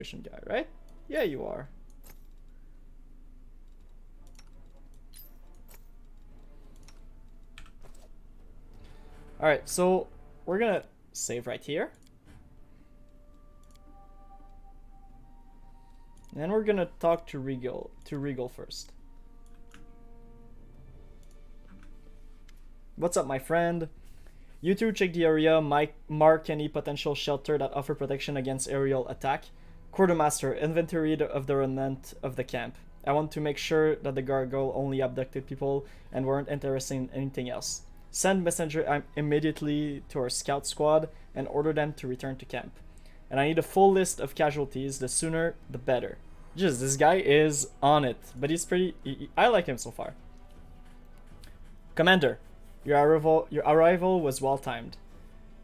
guy, right? Yeah, you are. Alright, so we're gonna save right here. And then we're gonna talk to Regal first. What's up, my friend? You two check the area, mark any potential shelter that offer protection against aerial attack. Quartermaster, inventory of the remnant of the camp. I want to make sure that the gargoyle only abducted people and weren't interested in anything else. Send messenger immediately to our scout squad and order them to return to camp. And I need a full list of casualties, the sooner the better. Just, this guy is on it, but he's pretty... I like him so far. Commander, your arrival was well timed.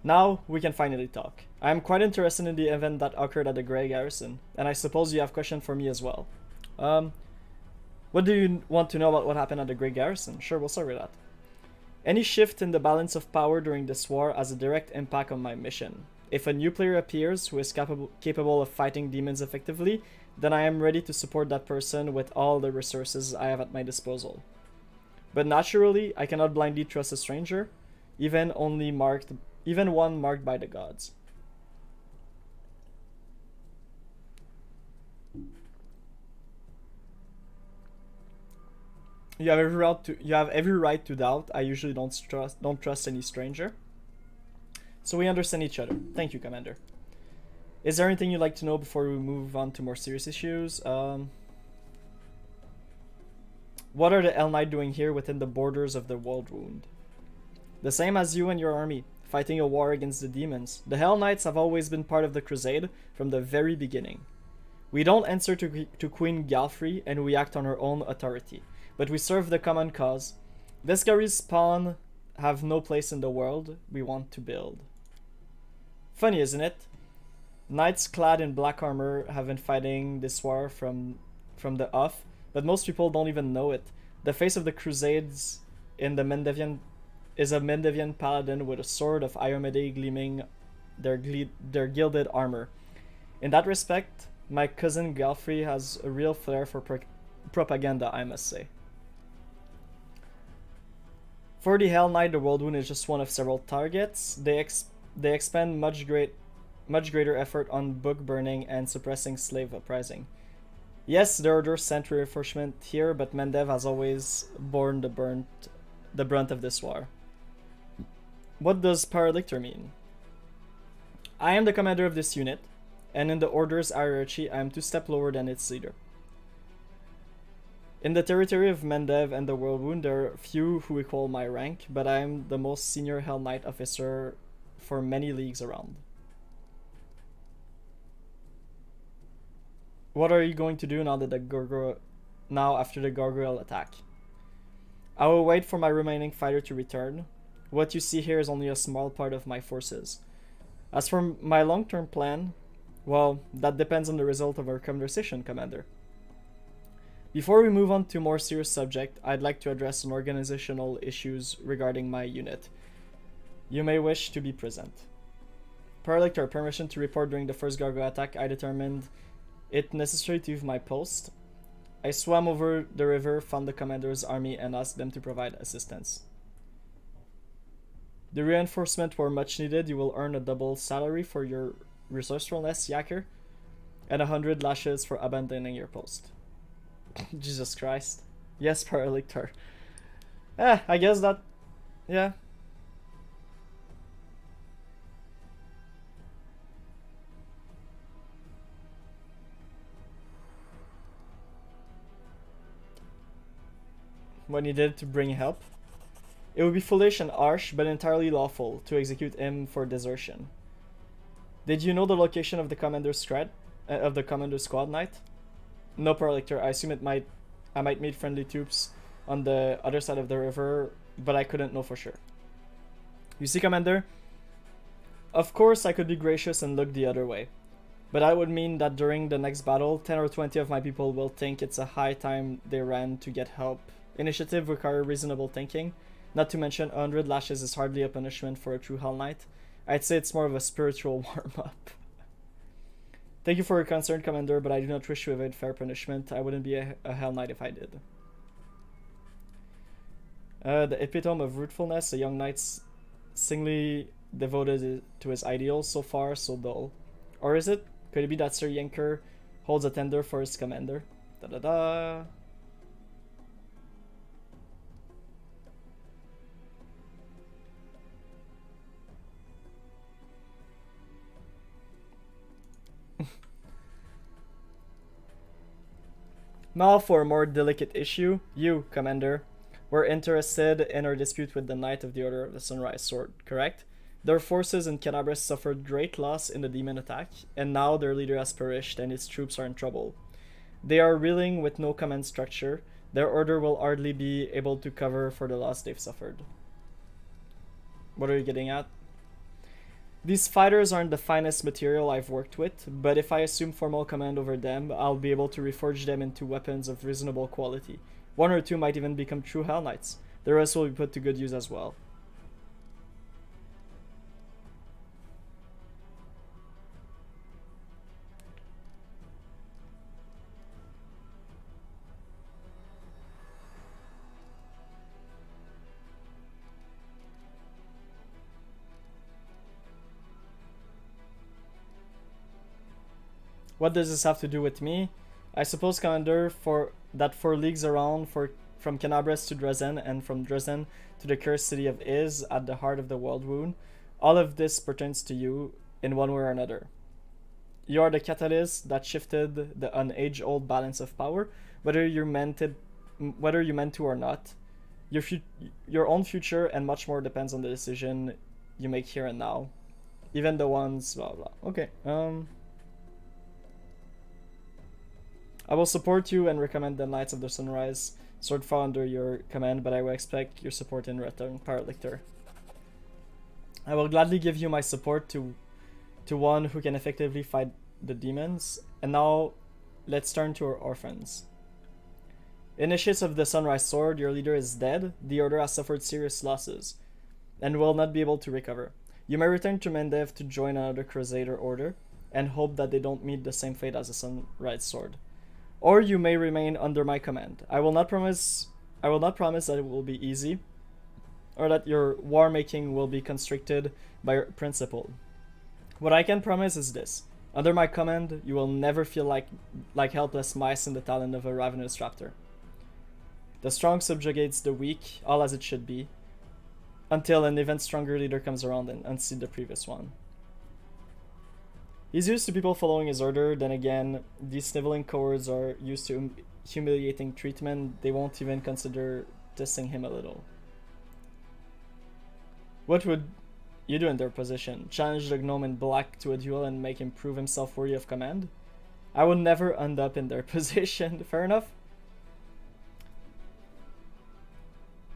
Now we can finally talk. I am quite interested in the event that occurred at the Grey Garrison, and I suppose you have questions for me as well. What do you want to know about what happened at the Grey Garrison? Sure, we'll start with that. Any shift in the balance of power during this war has a direct impact on my mission. If a new player appears who is capable of fighting demons effectively, then I am ready to support that person with all the resources I have at my disposal. But naturally, I cannot blindly trust a stranger, even one marked by the gods. You have every right to doubt. I usually don't trust any stranger. So we understand each other. Thank you, Commander. Is there anything you'd like to know before we move on to more serious issues? What are the Hell Knight doing here within the borders of the World Wound? The same as you and your army, fighting a war against the demons. The Hell Knights have always been part of the Crusade from the very beginning. We don't answer to Queen Galfrey, and we act on our own authority. But we serve the common cause. Vescary's spawn have no place in the world we want to build. Funny, isn't it? Knights clad in black armor have been fighting this war from the off, but most people don't even know it. The face of the Crusades in the Mendevian is a Mendevian paladin with a sword of Iomede gleaming their gilded armor. In that respect, my cousin Galfrey has a real flair for propaganda, I must say. For the Hell Knight, the World Wound is just one of several targets. They expend much greater effort on book burning and suppressing slave uprising. Yes, the Order sent reinforcement here, but Mendev has always borne the brunt of this war. What does Paralictor mean? I am the commander of this unit, and in the Order's hierarchy, I am 2 steps lower than its leader. In the territory of Mendev and the World Wound, there are few who equal my rank, but I am the most senior Hell Knight officer for many leagues around. What are you going to do now that after the gargoyle attack? I will wait for my remaining fighter to return. What you see here is only a small part of my forces. As for my long-term plan, well, that depends on the result of our conversation, Commander. Before we move on to more serious subject, I'd like to address some organizational issues regarding my unit. You may wish to be present. Paralictor, permission to report during the first gargoyle attack. I determined it necessary to leave my post. I swam over the river, found the commander's army, and asked them to provide assistance. The reinforcement were much needed. You will earn a double salary for your resourcefulness, Yacker, and 100 lashes for abandoning your post. Jesus Christ. Yes, Paralictor. I guess that... yeah. When he did to bring help. It would be foolish and harsh, but entirely lawful, to execute him for desertion. Did you know the location of the commander's squad knight? No, Paralictor. I assume I might meet friendly troops on the other side of the river, but I couldn't know for sure. You see, Commander? Of course I could be gracious and look the other way. But that would mean that during the next battle, 10 or 20 of my people will think it's a high time they ran to get help. Initiative requires reasonable thinking. Not to mention, 100 lashes is hardly a punishment for a true Hell Knight. I'd say it's more of a spiritual warm-up. Thank you for your concern, Commander, but I do not wish to evade fair punishment. I wouldn't be a Hell Knight if I did. The epitome of rootfulness, a young knight singly devoted to his ideals, so far so dull. Or is it? Could it be that Sir Yenker holds a tender for his commander? Da da da. Now for a more delicate issue. You, Commander, were interested in our dispute with the Knight of the Order of the Sunrise Sword, correct? Their forces in Canabras suffered great loss in the demon attack, and now their leader has perished and his troops are in trouble. They are reeling with no command structure. Their order will hardly be able to cover for the loss they've suffered. What are you getting at? These fighters aren't the finest material I've worked with, but if I assume formal command over them, I'll be able to reforge them into weapons of reasonable quality. One or two might even become true Hell Knights. The rest will be put to good use as well. What does this have to do with me? I suppose, Commander, for 4 leagues around, from Canabras to Dresden, and from Dresden to the cursed city of Iz, at the heart of the world wound, all of this pertains to you in one way or another. You are the catalyst that shifted the age-old balance of power, whether you meant to or not. Your own future and much more depends on the decision you make here and now, even the ones blah blah. Okay. I will support you and recommend the Knights of the Sunrise Sword fall under your command, but I will expect your support in return, Pirate Lictor. I will gladly give you my support to one who can effectively fight the demons. And now, let's turn to our orphans. Initiates of the Sunrise Sword, your leader is dead. The Order has suffered serious losses and will not be able to recover. You may return to Mendev to join another Crusader Order and hope that they don't meet the same fate as the Sunrise Sword. Or you may remain under my command. I will not promise that it will be easy, or that your war making will be constricted by principle. What I can promise is this: under my command, you will never feel like helpless mice in the talon of a ravenous raptor. The strong subjugates the weak, all as it should be, until an even stronger leader comes around and unseat the previous one. He's used to people following his order. Then again, these sniveling cowards are used to humiliating treatment. They won't even consider dissing him a little. What would you do in their position? Challenge the gnome in black to a duel and make him prove himself worthy of command? I would never end up in their position. Fair enough.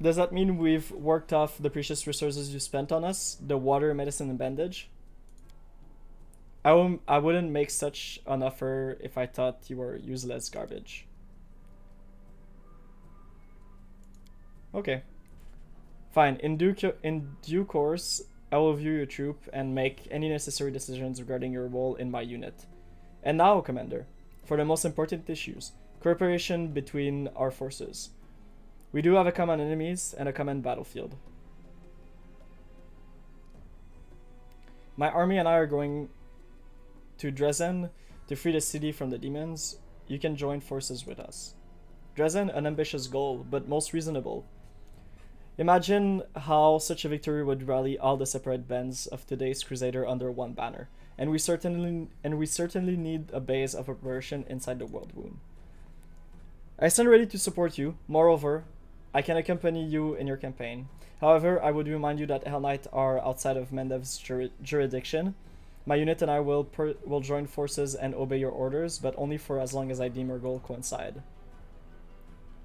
Does that mean we've worked off the precious resources you spent on us? The water, medicine, and bandage? I wouldn't make such an offer if I thought you were useless garbage. Okay. Fine. In due course, I will view your troop and make any necessary decisions regarding your role in my unit. And now, Commander, for the most important issues, cooperation between our forces. We do have a common enemies and a common battlefield. My army and I are going to Dresden to free the city from the demons. You can join forces with us. Dresden, an ambitious goal, but most reasonable. Imagine how such a victory would rally all the separate bands of today's Crusader under one banner, and we certainly need a base of operation inside the world wound. I stand ready to support you. Moreover, I can accompany you in your campaign. However, I would remind you that Hell Knight are outside of Mendev's jurisdiction. My unit and I will join forces and obey your orders, but only for as long as I deem our goal coincide.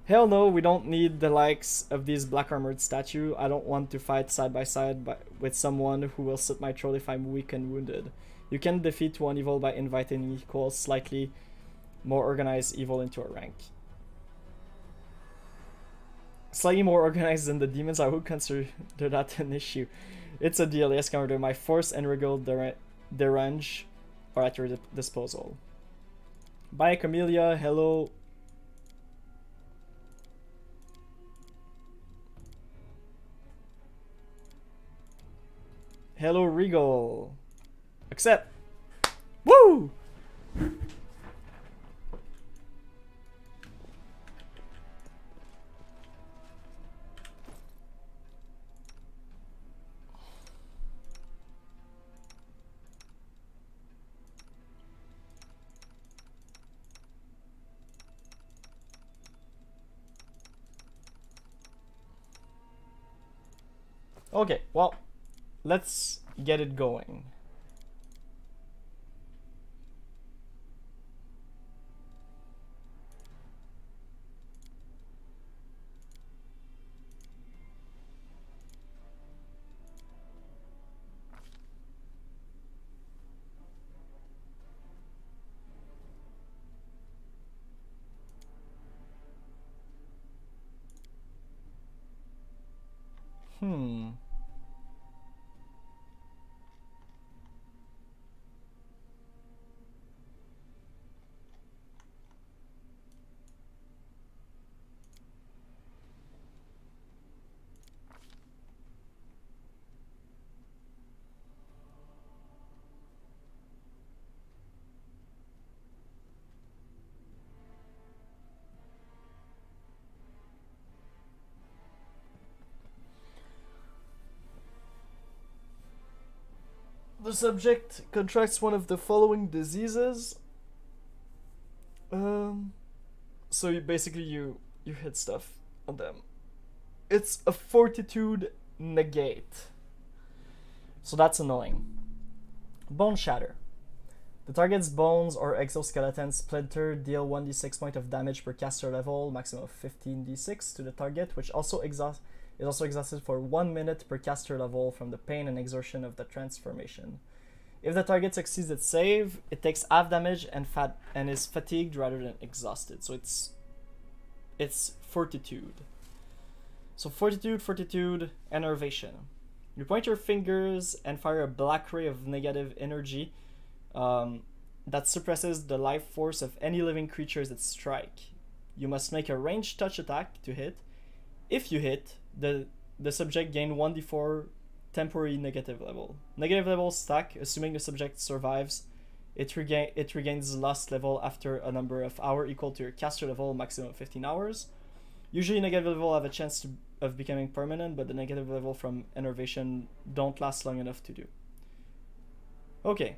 Hell no, we don't need the likes of these black armored statue. I don't want to fight side by side with someone who will slit my throat if I'm weak and wounded. You can defeat one evil by inviting equal, slightly more organized evil into a rank. Slightly more organized than the demons, I would consider that an issue. It's a deal, yes, Commander. My force and regal derange are at your disposal. Bye, Camellia. Hello. Hello, Regal. Accept. Woo! Okay, well, let's get it going. Hmm. The subject contracts one of the following diseases. So you hit stuff on them. It's a fortitude negate. So that's annoying. Bone Shatter. The target's bones or exoskeleton splinter deal 1d6 point of damage per caster level, maximum of 15d6 to the target, which also is also exhausted for 1 minute per caster level from the pain and exertion of the transformation. If the target succeeds its save, it takes half damage and is fatigued rather than exhausted. So it's fortitude. So fortitude, enervation. You point your fingers and fire a black ray of negative energy that suppresses the life force of any living creatures that strike. You must make a ranged touch attack to hit. If you hit, the subject gain 1d4 temporary negative level. Negative level stack, assuming the subject survives. It regains lost level after a number of hours equal to your caster level, maximum 15 hours. Usually negative level have a chance of becoming permanent, but the negative level from enervation don't last long enough to do. Okay.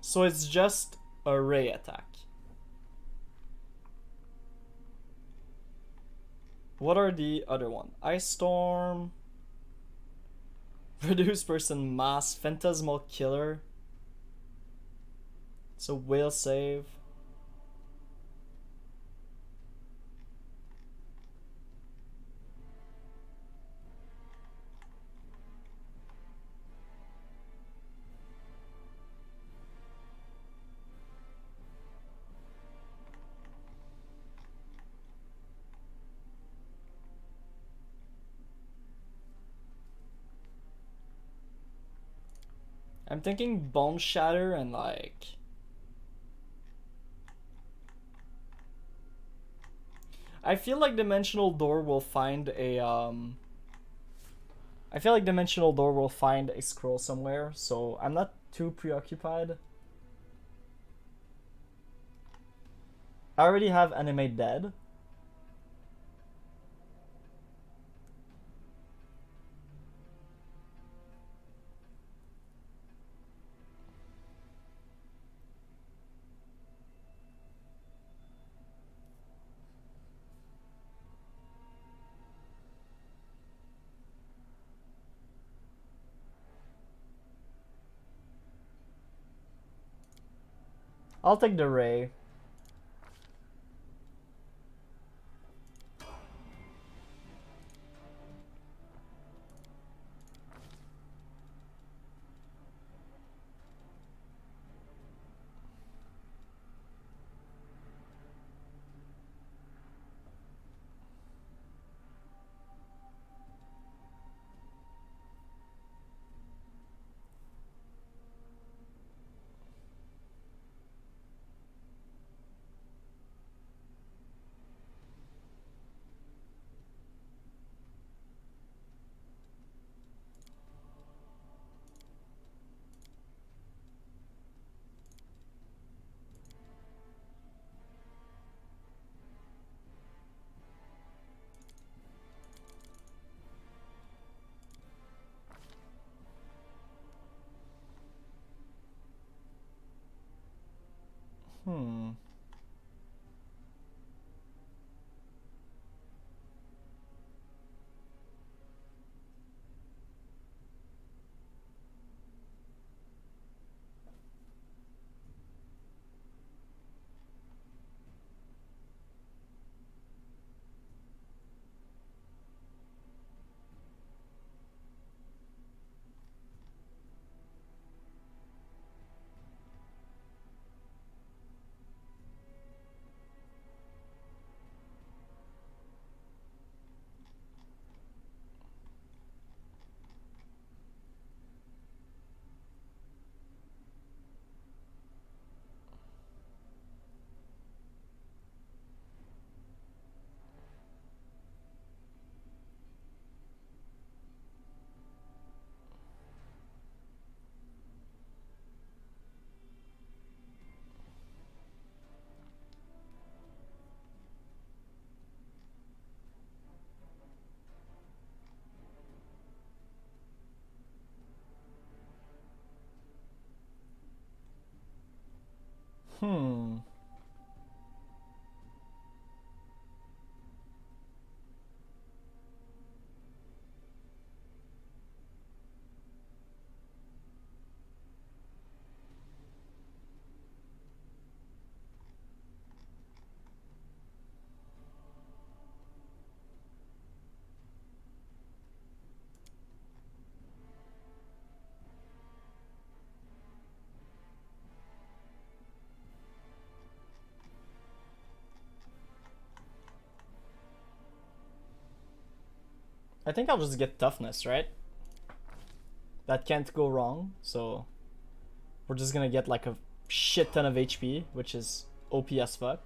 So it's just a ray attack. What are the other one? Ice Storm, Reduce Person Mass, Phantasmal Killer. So will save. I'm thinking Bone Shatter and like... I feel like Dimensional Door will find a I feel like Dimensional Door will find a scroll somewhere, so I'm not too preoccupied. I already have Animate Dead. I'll take the Ray. Hmm. Hmm. I think I'll just get toughness, right? That can't go wrong, so we're just gonna get like a shit ton of HP, which is OP as fuck.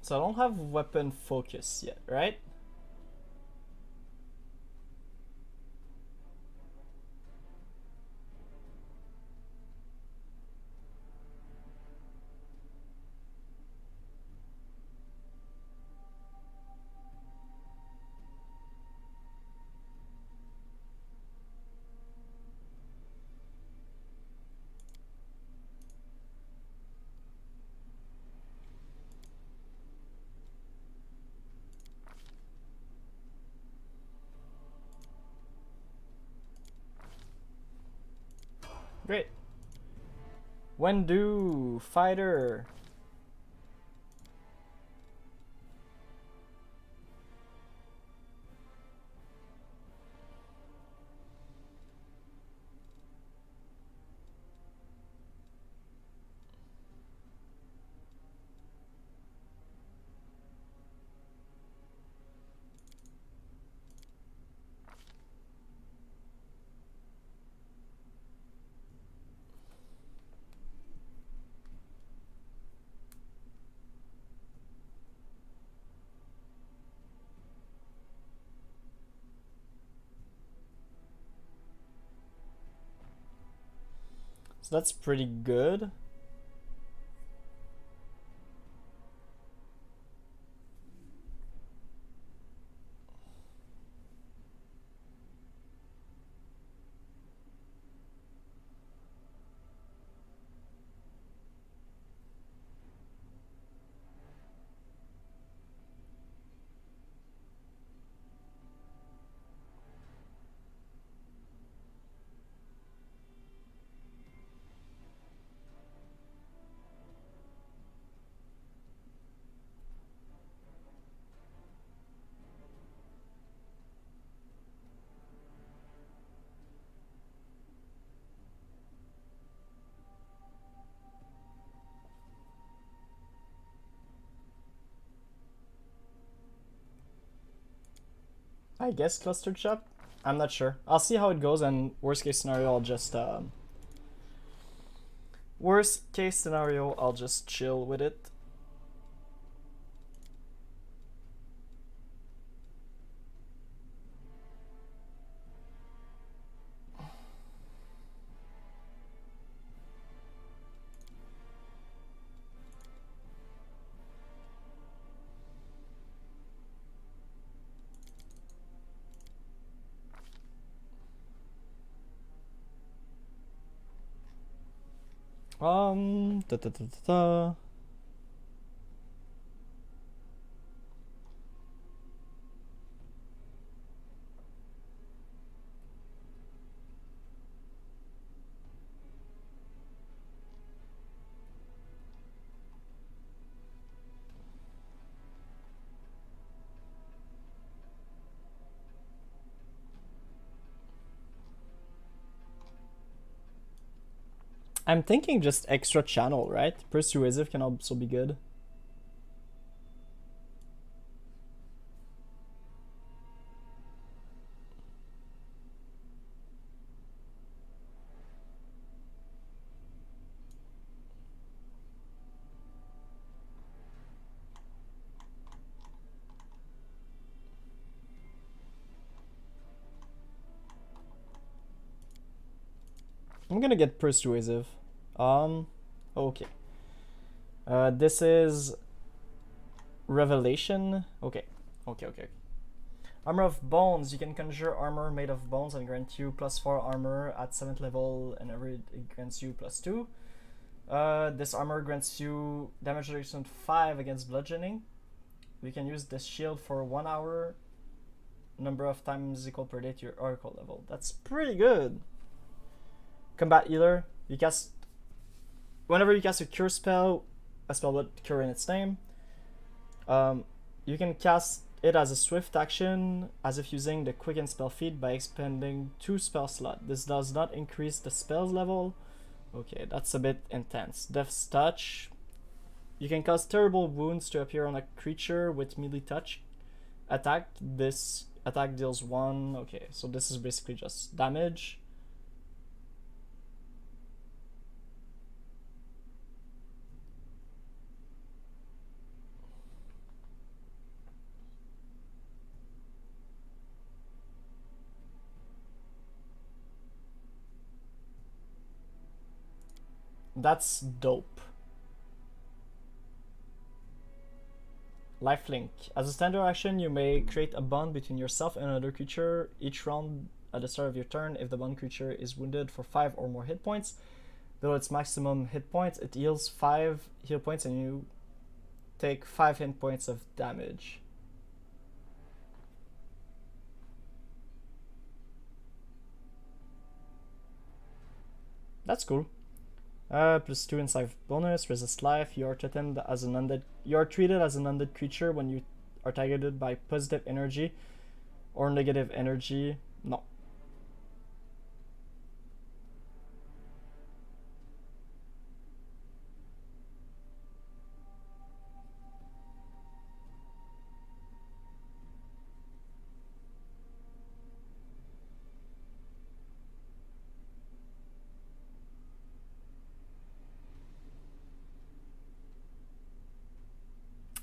So I don't have weapon focus yet, right? Great. When do fighter? So that's pretty good. I guess clustered shop. I'm not sure. I'll see how it goes, and worst case scenario, I'll just chill with it. Da, da, da, da, da. I'm thinking just extra channel, right? Persuasive can also be good. I'm gonna get persuasive. Okay. This is revelation. Okay. Okay. Armor of Bones. You can conjure armor made of bones and grant you +4 armor at 7th level, and it grants you +2. This armor grants you damage reduction 5 against bludgeoning. You can use this shield for 1 hour, number of times equal per day to your oracle level. That's pretty good. Combat healer. You cast whenever you cast a cure spell, a spell with cure in its name. You can cast it as a swift action, as if using the quicken spell feat by expending 2 spell slots. This does not increase the spell's level. Okay, that's a bit intense. Death's Touch. You can cause terrible wounds to appear on a creature with melee touch attack. This attack deals 1. Okay, so this is basically just damage. That's dope. Lifelink. As a standard action, you may create a bond between yourself and another creature each round at the start of your turn. If the bond creature is wounded for 5 or more hit points, below its maximum hit points, it heals 5 heal points and you take 5 hit points of damage. That's cool. +2 inside bonus, resist life. You are treated as an undead creature when you are targeted by positive energy or negative energy. No.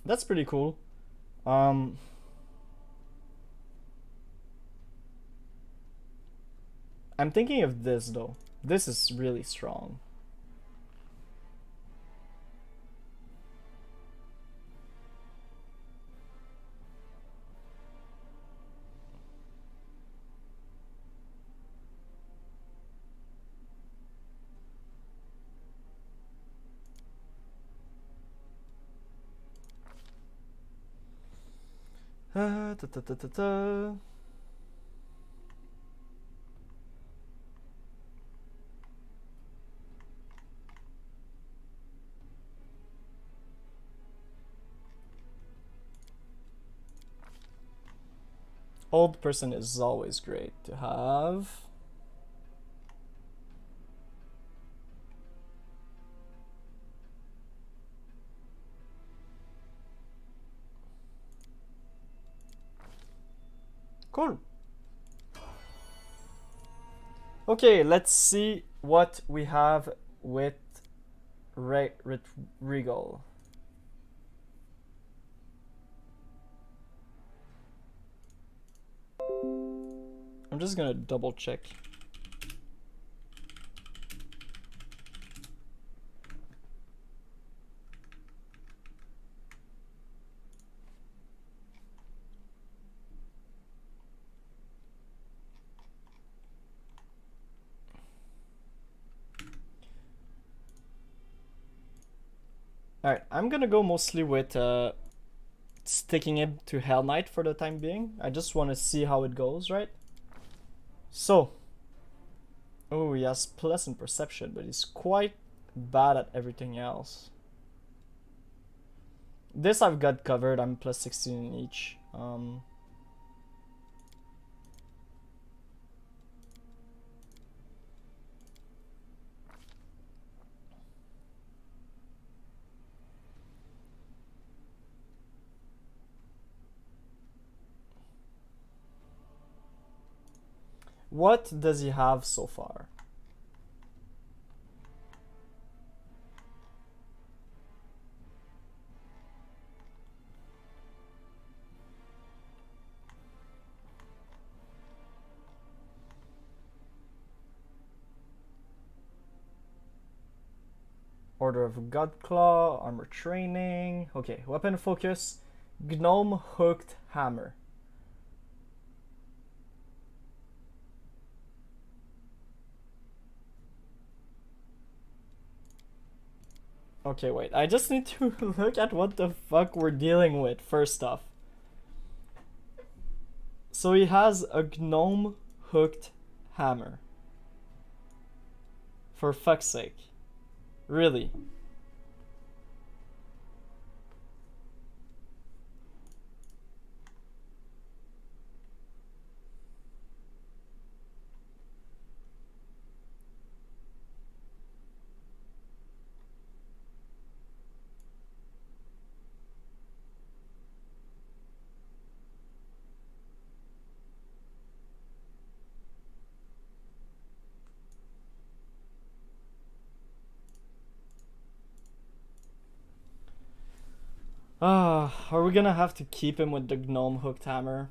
That's pretty cool. I'm thinking of this though. This is really strong. Ta, ta, ta, ta, ta. Old person is always great to have. Cool. Okay, let's see what we have with Regal. I'm just gonna double check. Alright, I'm gonna go mostly with sticking him to Hell Knight for the time being. I just want to see how it goes, right? So, oh, he has pleasant perception, but he's quite bad at everything else. This I've got covered. I'm plus 16 in each. What does he have so far? Order of Godclaw, armor training. Okay, weapon focus, gnome hooked hammer. Okay, wait. I just need to look at what the fuck we're dealing with first off. So he has a gnome hooked hammer. For fuck's sake. Really? Are we gonna have to keep him with the gnome hooked hammer?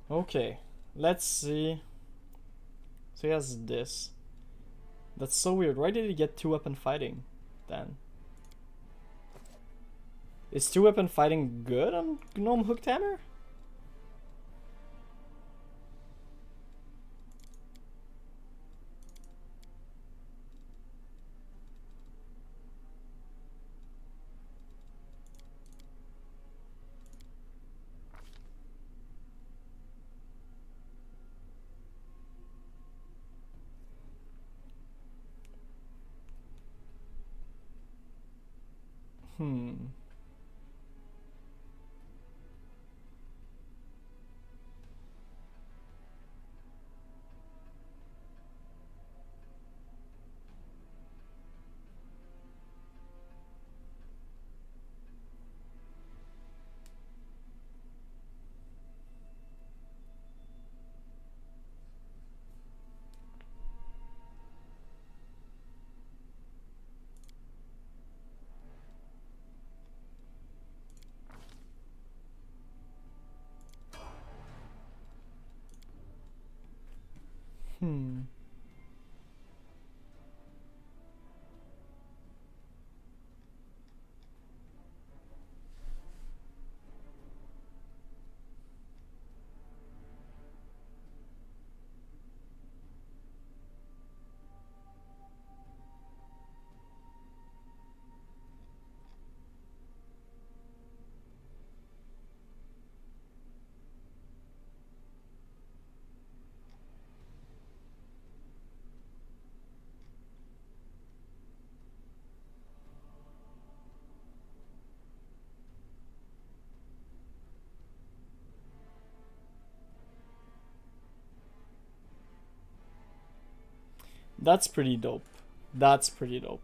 Okay, let's see. So he has this. That's so weird. Why did he get 2-weapon fighting then? Is 2-weapon fighting good on gnome hooked hammer? That's pretty dope. That's pretty dope.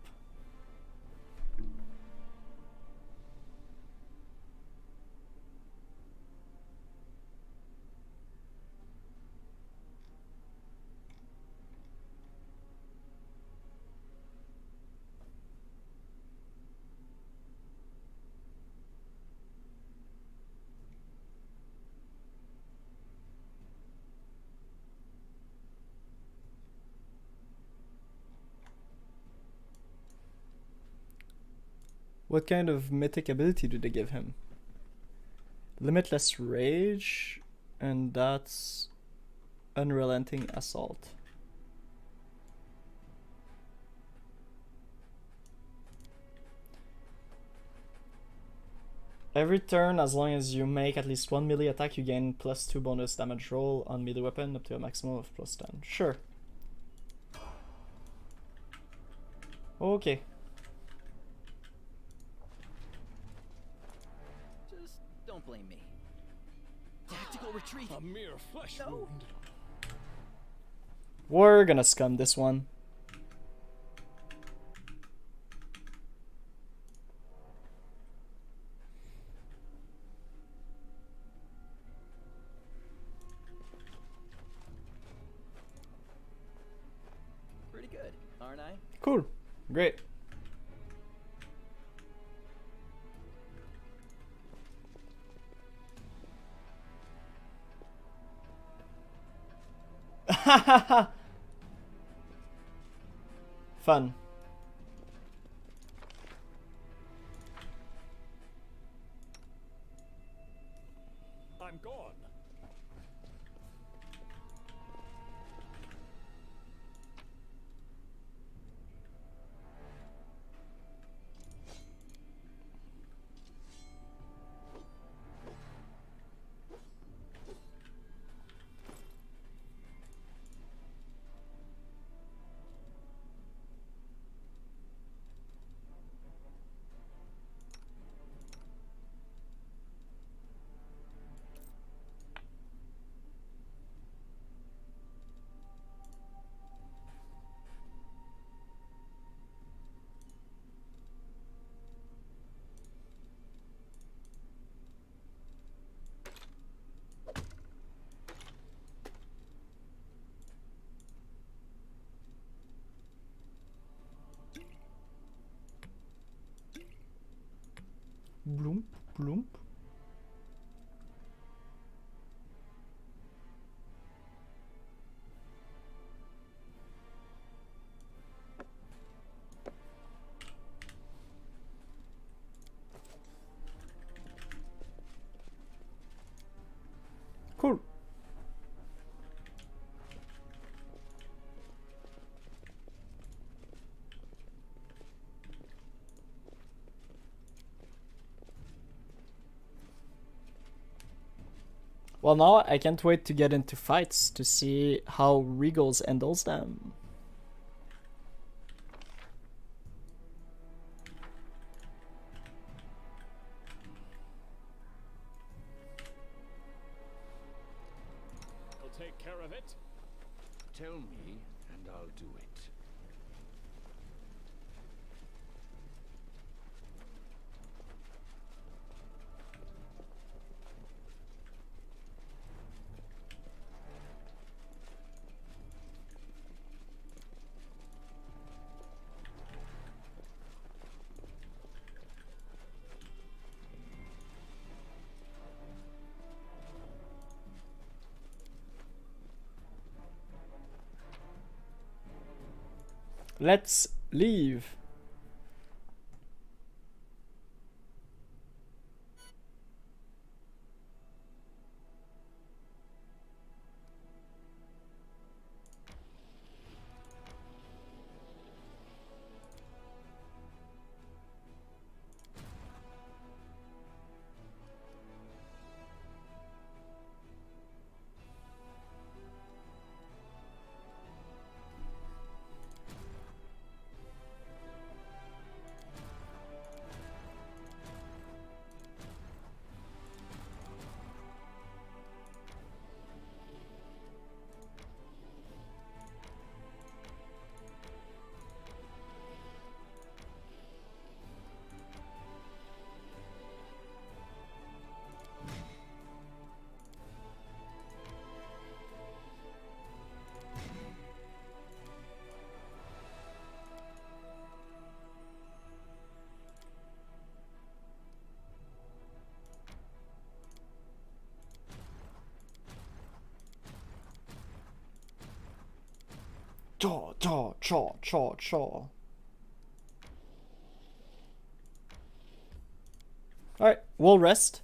What kind of mythic ability do they give him? Limitless Rage, and that's Unrelenting Assault. Every turn, as long as you make at least one melee attack, you gain +2 bonus damage roll on melee weapon up to a maximum of +10. Sure. Okay. Don't blame me. Tactical retreat. A mere flesh wound. We're gonna scum this one. Pretty good, aren't I? Cool. Great. Fun. I'm gone. Bloomp, bloomp. Cool. Well, now I can't wait to get into fights to see how Regals handles them. I'll take care of it. Tell me, and I'll do it. Let's leave. Chaw, chaw, chaw, chaw, chaw. Alright, we'll rest.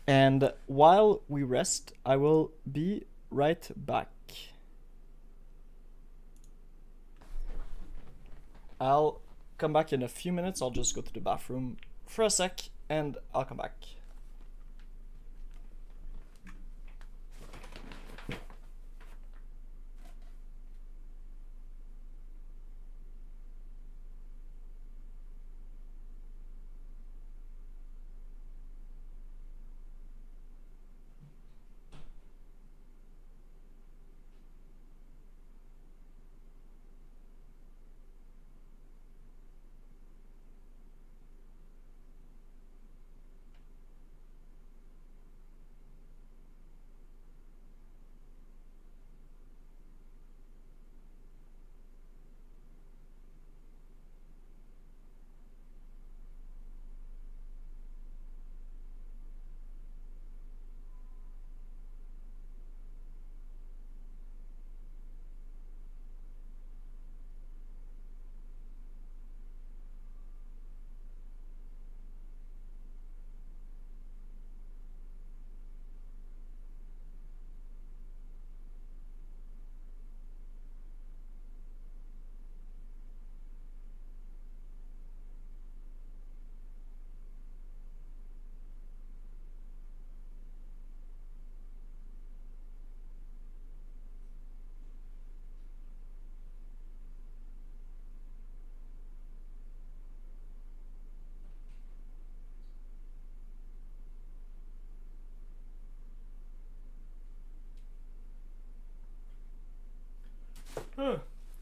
And while we rest, I will be right back. I'll come back in a few minutes. I'll just go to the bathroom for a sec and I'll come back.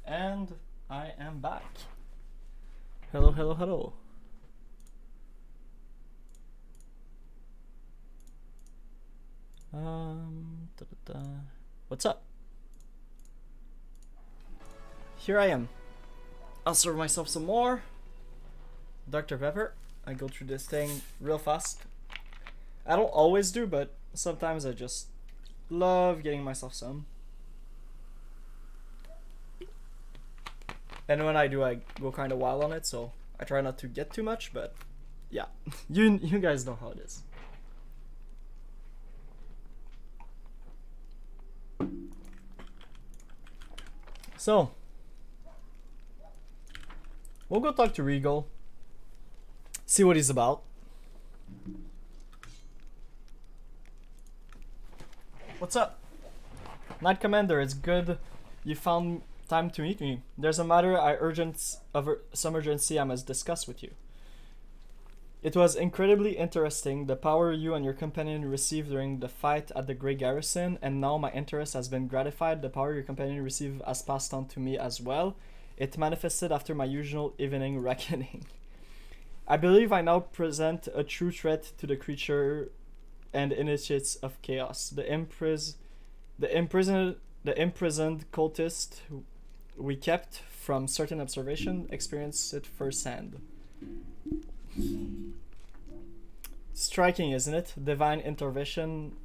And I am back. Hello, hello, hello. What's up? Here I am. I'll serve myself some more Dr. Pepper. I go through this thing real fast. I don't always do, but sometimes I just love getting myself some. And when I do, I go kind of wild on it, so I try not to get too much, but yeah, you guys know how it is. So, we'll go talk to Regal, see what he's about. What's up? Knight Commander, it's good you found time to meet me. There's a matter of some urgency I must discuss with you. It was incredibly interesting, the power you and your companion received during the fight at the Grey Garrison, and now my interest has been gratified. The power your companion received has passed on to me as well. It manifested after my usual evening reckoning. I believe I now present a true threat to the creature and initiates of chaos. The imprisoned cultist we kept from certain observation experienced it firsthand. Striking, isn't it? Divine intervention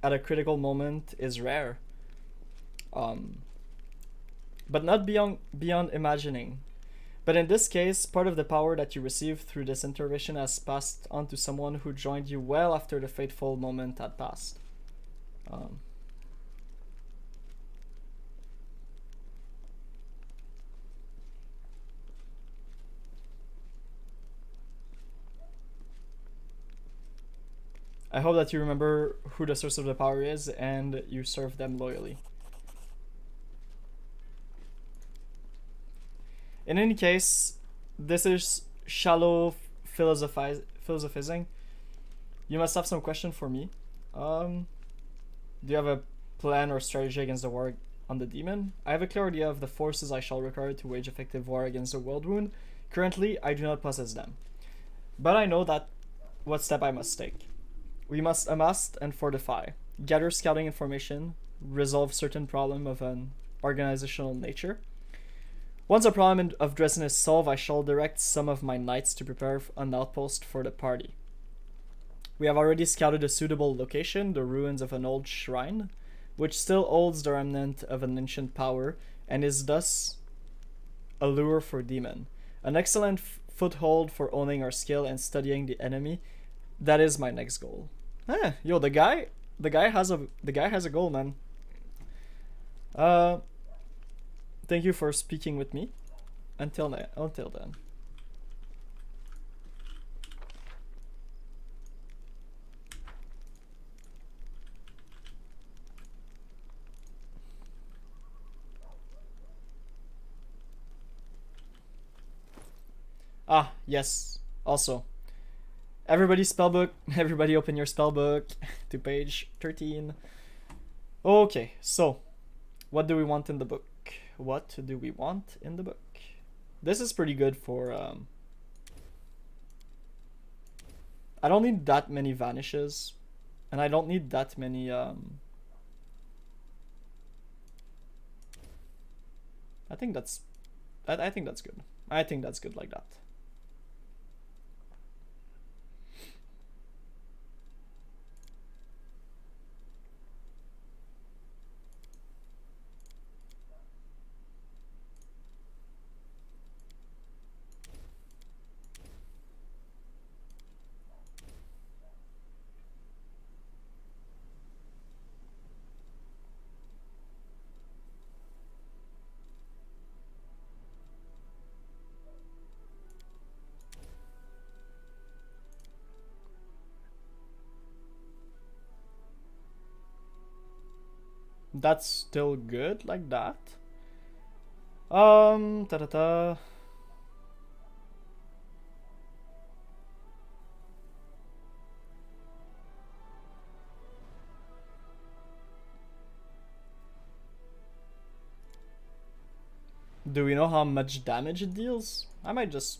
at a critical moment is rare. But not beyond imagining. But in this case, part of the power that you received through this intervention has passed on to someone who joined you well after the fateful moment had passed. I hope that you remember who the source of the power is and you serve them loyally. In any case, this is shallow philosophizing. You must have some question for me. Do you have a plan or strategy against the war on the demon? I have a clear idea of the forces I shall require to wage effective war against the world wound. Currently, I do not possess them. But I know that what step I must take. We must amass and fortify, gather scouting information, resolve certain problem of an organizational nature. Once a problem of Dresden is solved, I shall direct some of my knights to prepare an outpost for the party. We have already scouted a suitable location, the ruins of an old shrine. which still holds the remnant of an ancient power and is thus a lure for demon. An excellent foothold for owning our skill and studying the enemy. That is my next goal. Yo, the guy has a goal, man. Thank you for speaking with me. Until then. Ah, yes. Also, everybody spellbook. Everybody open your spellbook to page 13. Okay, so what do we want in the book? What do we want in the book? This is pretty good for I don't need that many vanishes, and I don't need that many I think that's good. I think that's good like that. That's still good like that. Ta-da-ta. Do we know how much damage it deals? I might just...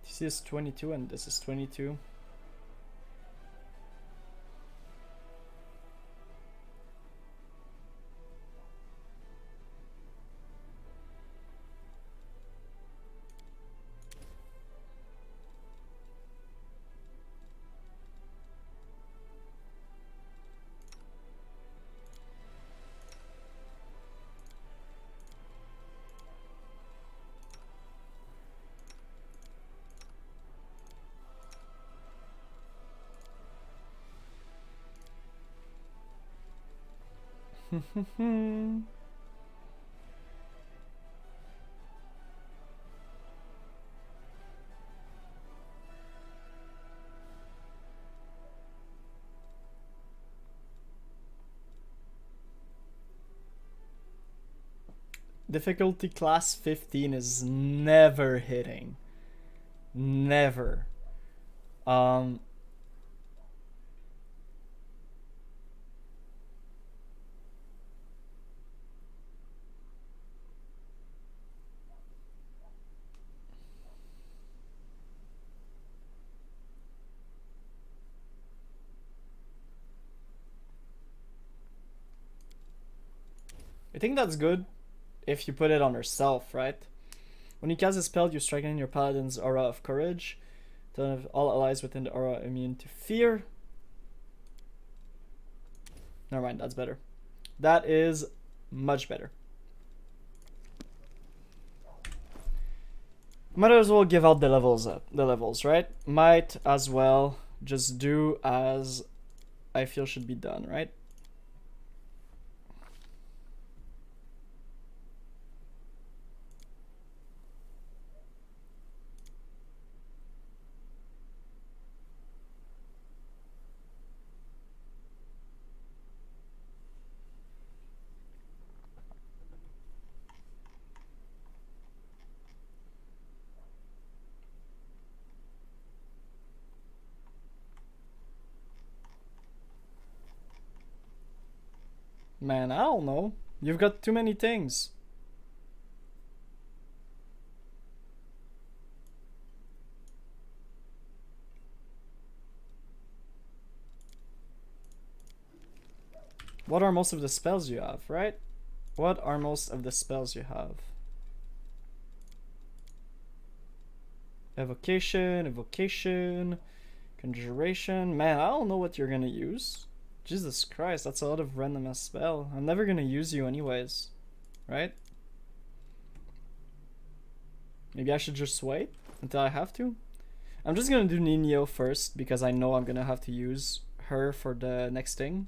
This is 22 and this is 22. Difficulty class 15 is never hitting. Never. I think that's good if you put it on herself, right? When you cast a spell, you strike in your paladin's aura of courage. Turn of all allies within the aura immune to fear. Never mind, that's better. That is much better. Might as well give out the levels, right? Might as well just do as I feel should be done, right? Man, I don't know. You've got too many things. What are most of the spells you have, right? What are most of the spells you have? Evocation, conjuration. Man, I don't know what you're gonna use. Jesus Christ, that's a lot of random ass spell. I'm never gonna use you anyways, right? Maybe I should just wait until I have to. I'm just gonna do Nino first because I know I'm gonna have to use her for the next thing.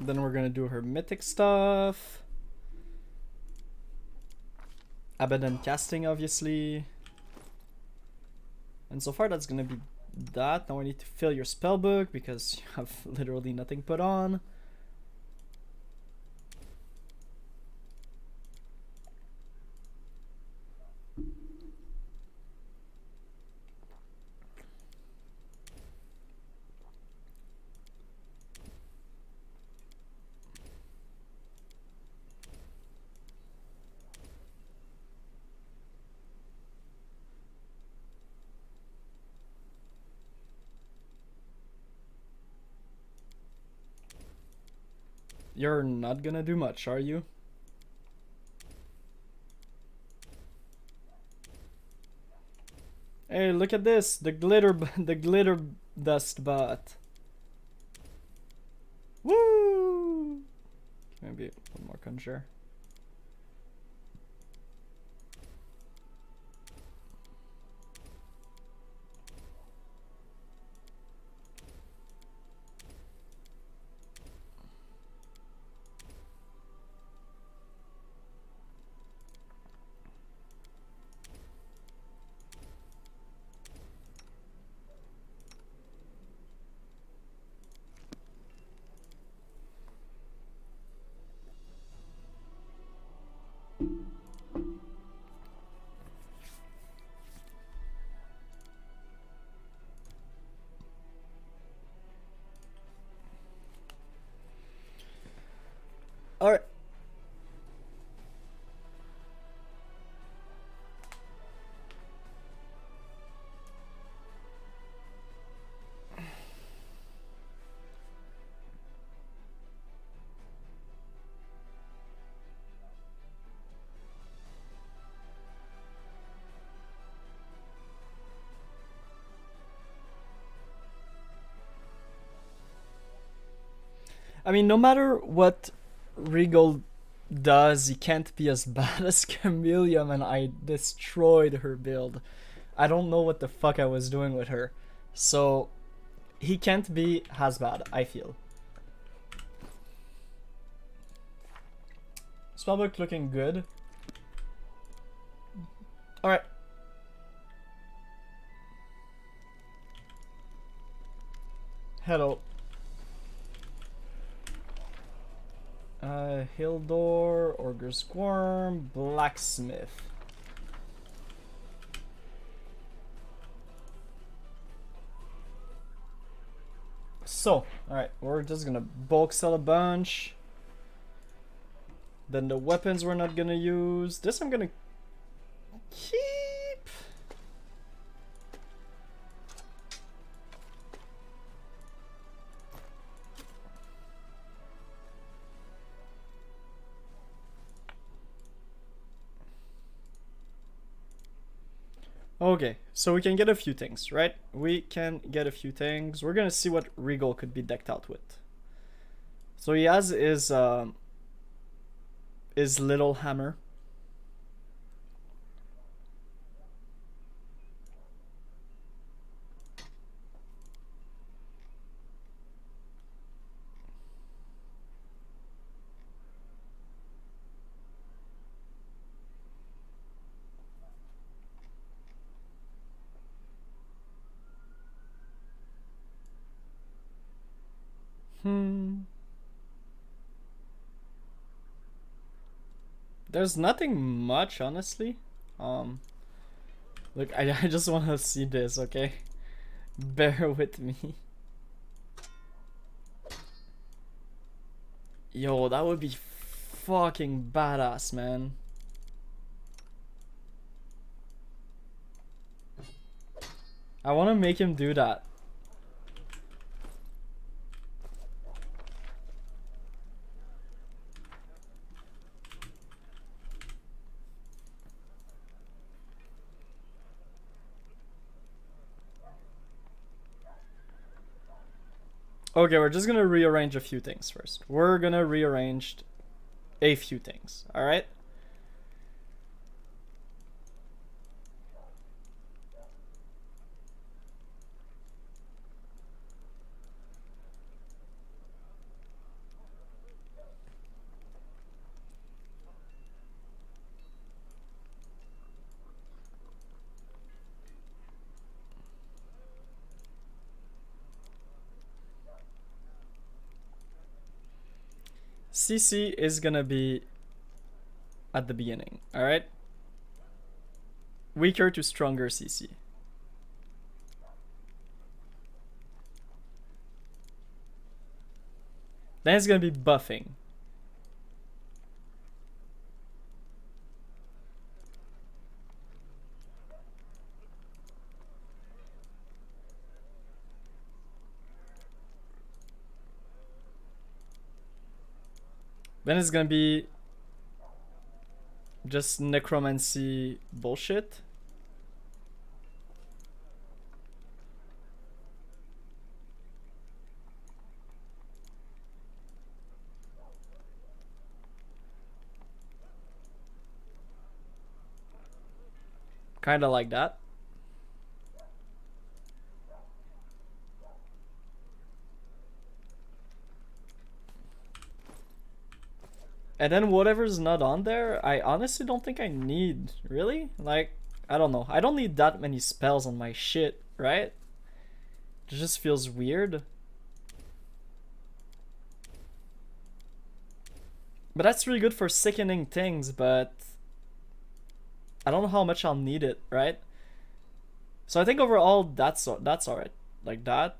Then we're gonna do her mythic stuff. Abaddon casting, obviously. And so far that's gonna be that. Now I need to fill your spellbook because you have literally nothing put on. You're not gonna do much, are you? Hey, look at this! The glitter dust bot. Woo! Maybe one more conjure. Alright. I mean, no matter what Regal does, he can't be as bad as Chameleon, and I destroyed her build. I don't know what the fuck I was doing with her. So, he can't be as bad, I feel. Spellbook looking good. Alright. Hello. Hildor, Ogre Squirm, Blacksmith. So, alright, we're just gonna bulk sell a bunch. Then the weapons we're not gonna use. This I'm gonna keep. Okay, so we can get a few things, right? We can get a few things. We're gonna see what Regal could be decked out with. So he has his little hammer. There's nothing much, honestly. Look, I just want to see this, okay? Bear with me. Yo, that would be fucking badass, man. I want to make him do that. Okay, we're just gonna rearrange a few things first. We're gonna rearrange a few things, alright? CC is gonna be at the beginning, alright? Weaker to stronger CC. Then it's gonna be buffing. Then it's gonna be just necromancy bullshit. Kinda like that. And then whatever's not on there, I honestly don't think I need. Really? Like, I don't know. I don't need that many spells on my shit, right? It just feels weird. But that's really good for sickening things, but I don't know how much I'll need it, right? So I think overall that's alright. Like that.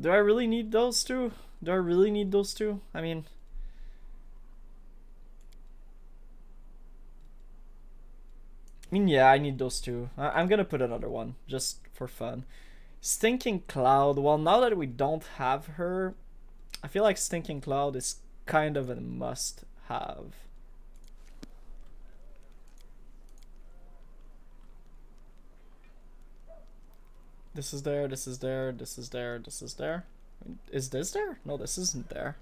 Do I really need those two? Do I really need those two? I mean, yeah, I need those two. I'm gonna put another one just for fun. Stinking Cloud. Well, now that we don't have her, I feel like Stinking Cloud is kind of a must-have. This is there, this is there, this is there, this is there. Is this there? No, this isn't there.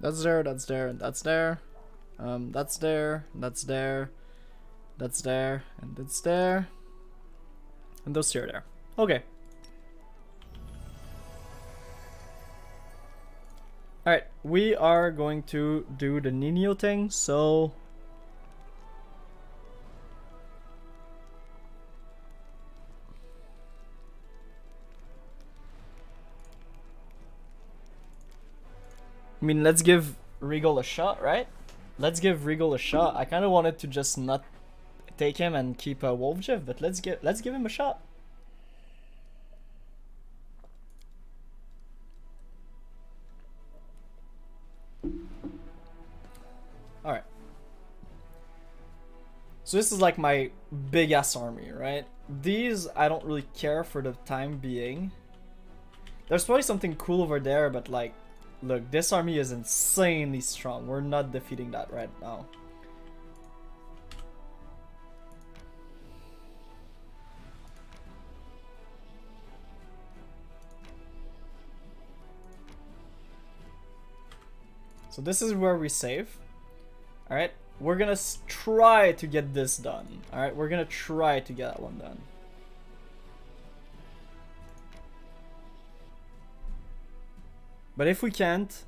That's there, that's there, and that's there. That's there, that's there, that's there, and it's there. And those two are there. Okay. Alright, we are going to do the Nino thing, so... I mean, let's give Regal a shot, right? Let's give Regal a shot. I kind of wanted to just not take him and keep a Wolfjev, but let's give him a shot. All right. So this is like my big ass army, right? These I don't really care for the time being. There's probably something cool over there, but like, look, this army is insanely strong. We're not defeating that right now. So this is where we save. Alright, we're gonna try to get this done. Alright, we're gonna try to get that one done. But if we can't,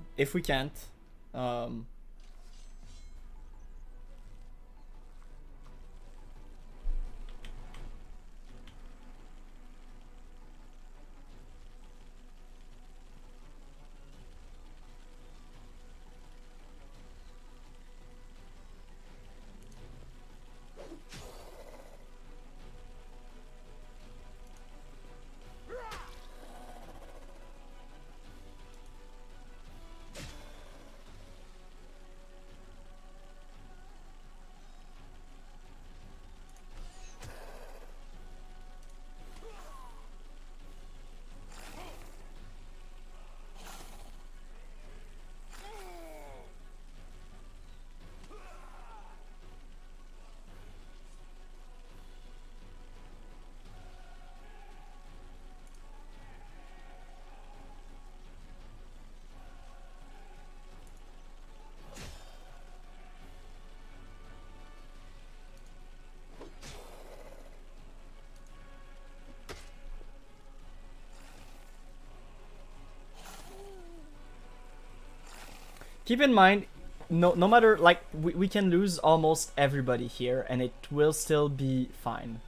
keep in mind, no matter, like, we can lose almost everybody here and it will still be fine.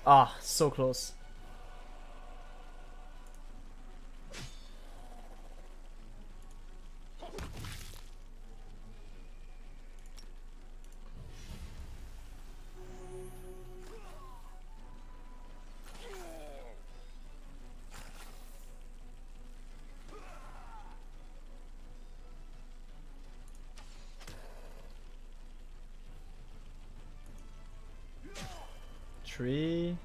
Ah, so close. Tree.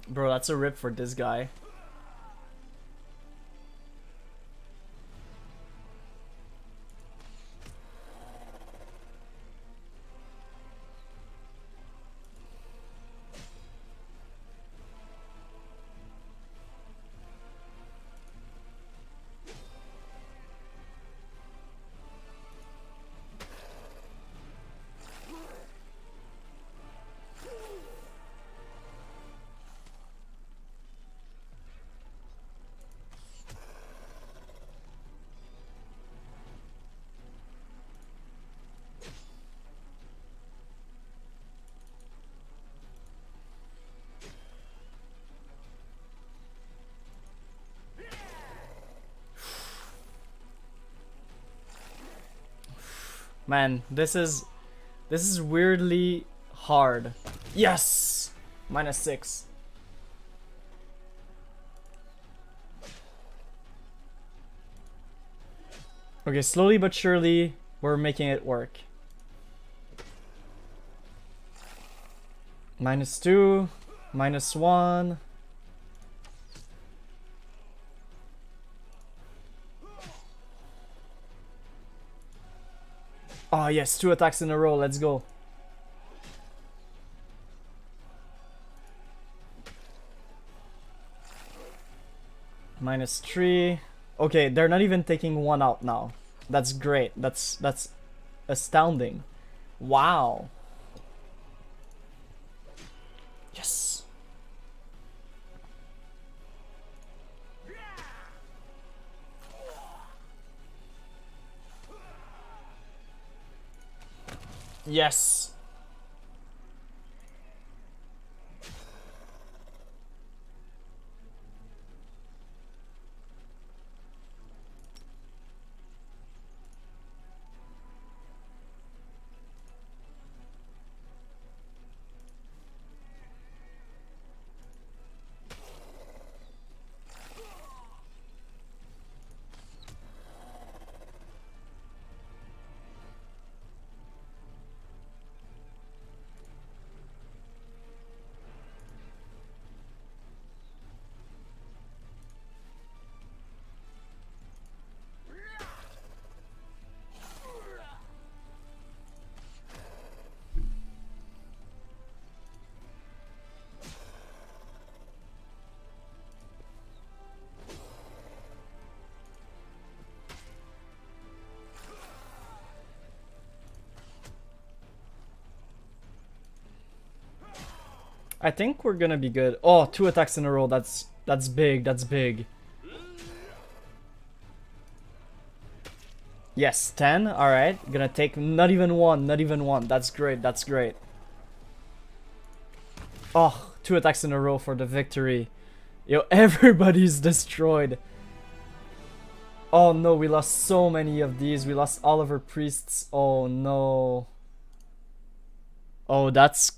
Bro, that's a rip for this guy. Man, this is weirdly hard. Yes! -6. Okay, slowly but surely, we're making it work. -2, -1. Oh yes, 2 attacks in a row, let's go. -3. Okay, they're not even taking 1 out now. That's great. That's astounding. Wow. Yes. Yes. I think we're gonna be good. Oh, 2 attacks in a row. That's big. That's big. Yes, 10. All right. Gonna take not even one. Not even one. That's great. That's great. Oh, 2 attacks in a row for the victory. Yo, everybody's destroyed. Oh no, we lost so many of these. We lost all of our priests. Oh no. Oh, that's...